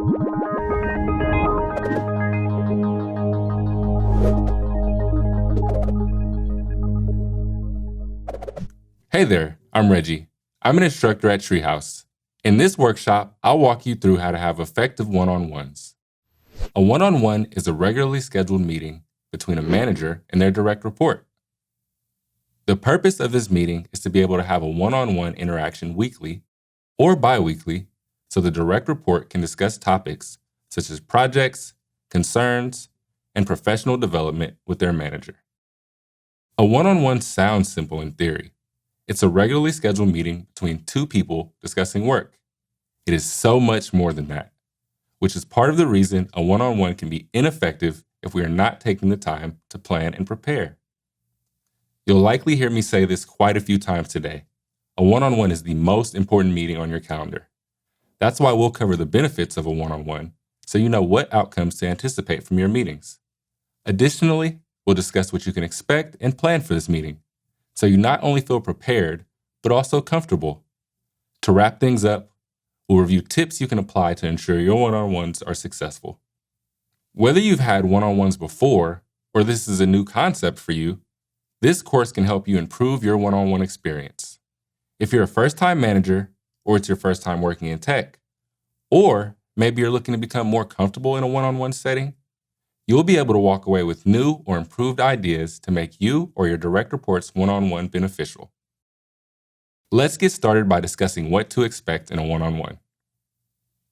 Hey there, I'm Reggie. I'm an instructor at Treehouse. In this workshop, I'll walk you through how to have effective one-on-ones. A one-on-one is a regularly scheduled meeting between a manager and their direct report. The purpose of this meeting is to be able to have a one-on-one interaction weekly or bi-weekly so the direct report can discuss topics such as projects, concerns, and professional development with their manager. A one-on-one sounds simple in theory. It's a regularly scheduled meeting between two people discussing work. It is so much more than that, which is part of the reason a one-on-one can be ineffective if we are not taking the time to plan and prepare. You'll likely hear me say this quite a few times today. A one-on-one is the most important meeting on your calendar. That's why we'll cover the benefits of a one-on-one so you know what outcomes to anticipate from your meetings. Additionally, we'll discuss what you can expect and plan for this meeting, so you not only feel prepared, but also comfortable. To wrap things up, we'll review tips you can apply to ensure your one-on-ones are successful. Whether you've had one-on-ones before, or this is a new concept for you, this course can help you improve your one-on-one experience. If you're a first-time manager, or it's your first time working in tech, or maybe you're looking to become more comfortable in a one-on-one setting, you'll be able to walk away with new or improved ideas to make you or your direct reports one-on-one beneficial. Let's get started by discussing what to expect in a one-on-one.